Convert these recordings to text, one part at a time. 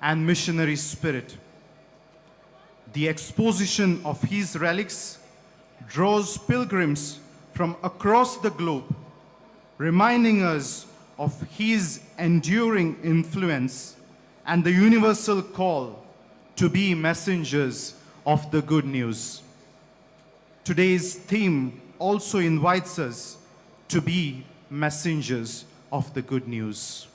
and missionary spirit. The exposition of his relics draws pilgrims from across the globe, reminding us of his enduring influence and the universal call to be messengers of the good news. Today's theme also invites us to be messengers of the good news.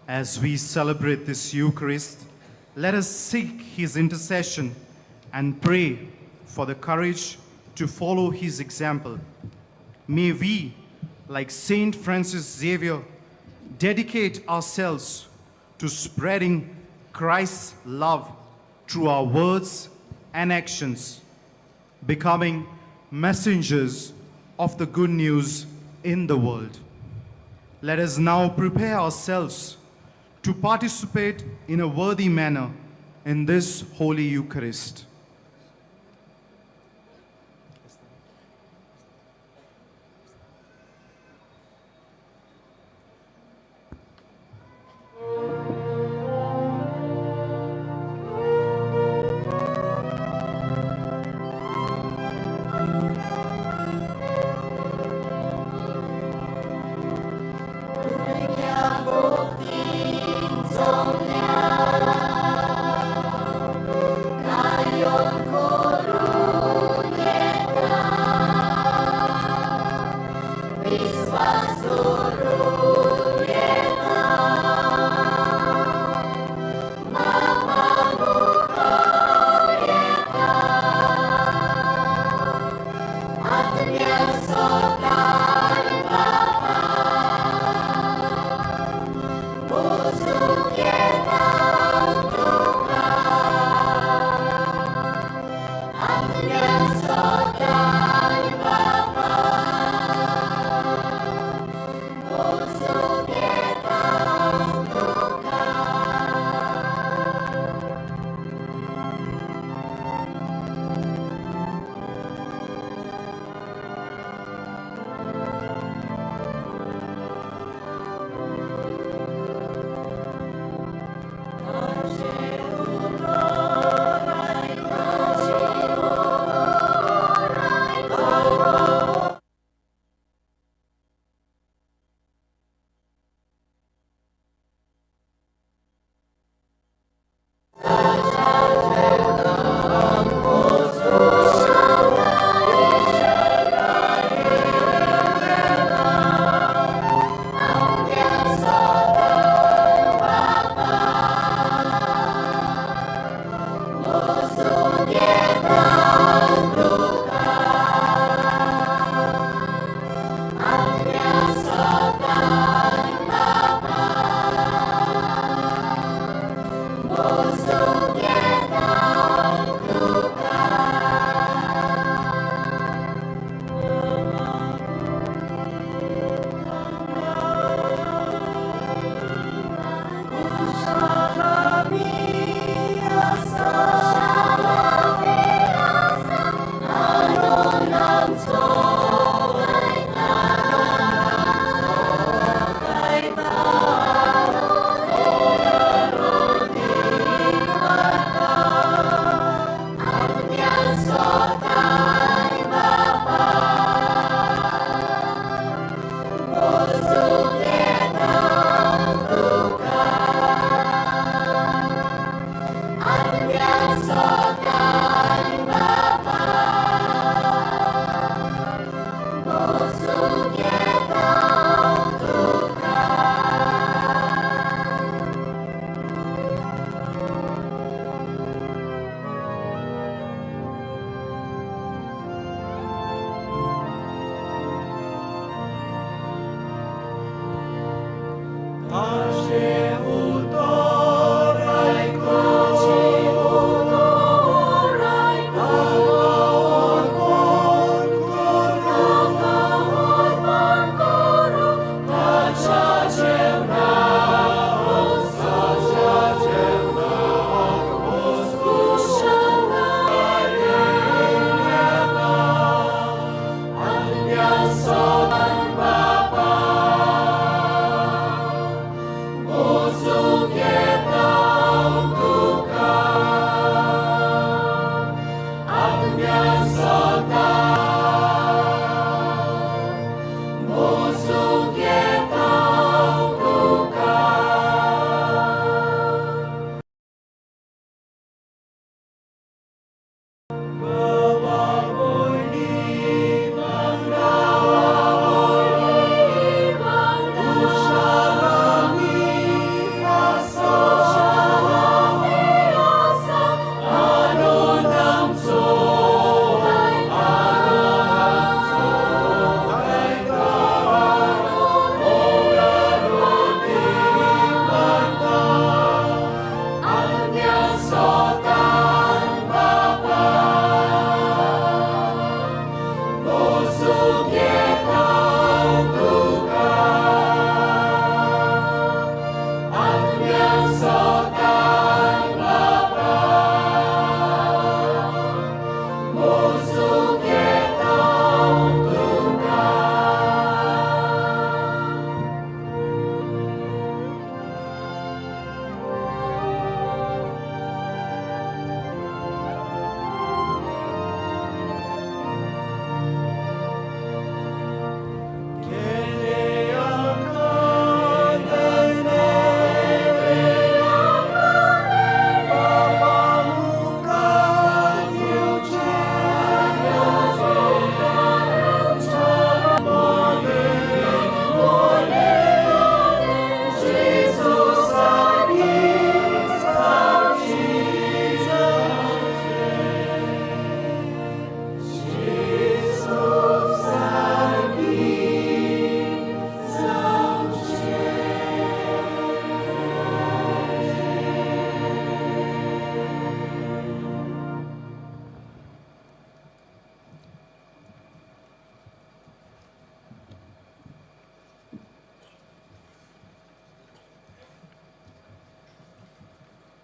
As we celebrate this Eucharist, let us seek his intercession and pray for the courage to follow his example. May we, like Saint Francis Xavier, dedicate ourselves to spreading Christ's love through our words and actions, becoming messengers of the good news in the world. Let us now prepare ourselves to participate in a worthy manner in this Holy Eucharist. So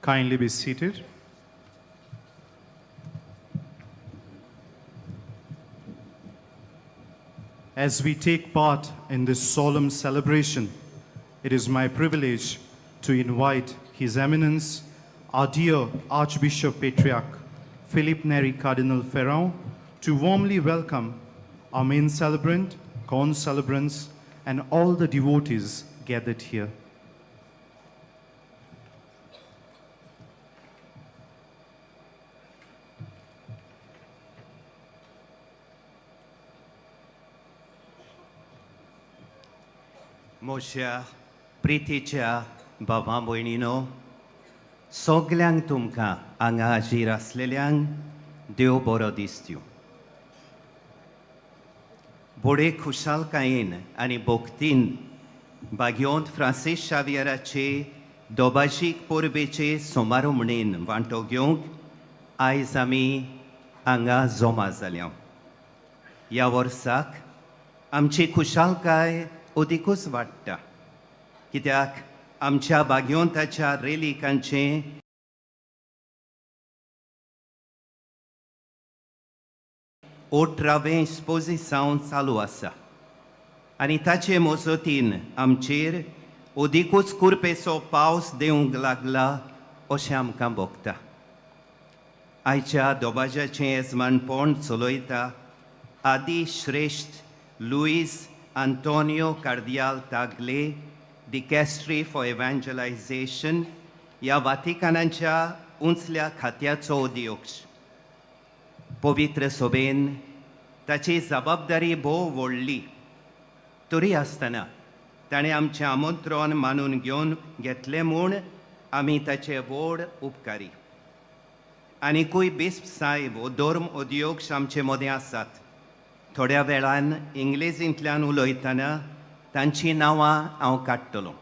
Kindly be seated. As we take part in this solemn celebration, it is my privilege to invite His Eminence, our dear Archbishop Patriarch Philip Neri Cardinal Ferrand, to warmly welcome our main celebrant, co-celebrants, and all the devotees gathered here. मोशा प्रितीच्या भावां भयणीनो सगल्यांक तुमकां हांगा हाजीर आसलेल्यांक देव बरो दीस दिवं. बडे खुशालकायेन आनी भोक्तीन बागयोंत Francis शावियराचे दोबाशीक परबेचे समारंभणेन वांटो घेवंक आयज आमी हांगा जमा जाल्या. ह्या वर्साक आमची खुशालकाय अदिकूच वाडटा, कित्याक आमच्या बागयोंताच्या रेलिकांचें ओठरावें एक्सपोजिशन चालू आसा आनी ताचे मजतीन आमचेर अदिकूच कुरपेचो पावस देवंक लागला अशें आमकां भोगता. आयच्या दोबाज्याचें येजमानपण चलयता आदी श्रेश्ठ Lewis Antonio Cardial Tagle, Dicastery for Evangelization, ह्या वातिकानाच्या उंचल्या खात्याचो अध्यक्ष. पवित्र सभेन ताची जबाबदारी भोव व्हडली, तरी आसतना ताणें आमचें आमंत्रण मानून घेतलें म्हूण आमी ताचे व्हड उपकारी. आनिकूय बिस्प साहेब हो धर्म अध्यक्ष आमचे मदें आसात. थोड्या वेळान इंग्लिशींतल्यान उलयतना तांचीं नांवां हांव काडटलों.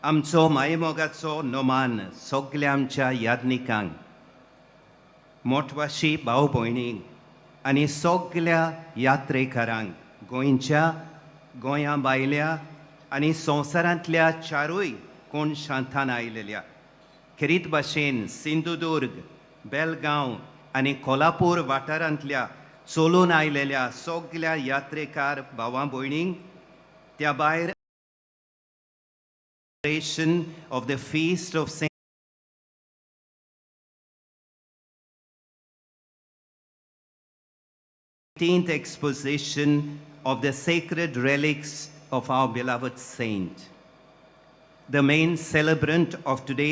आमचो मायमोगाचो नोमान सगल्या आमच्या यादनिकांक मोठवाशी भाव भयणींक आनी सगल्या यात्रेकारांक गोंया भायल्या आनी संवसारांतल्या चारूय कोण शांतान आयलेल्या खरीत भाशेन सिंधुदुर्ग बेलगांव आनी कोल्हापूर वाठारांतल्या चलून आयलेल्या सगल्या यात्रेकार भावां भयणींक त्या भायर of the feast of Saint Exposition of the sacred relics of our beloved saint. The main celebrant of today's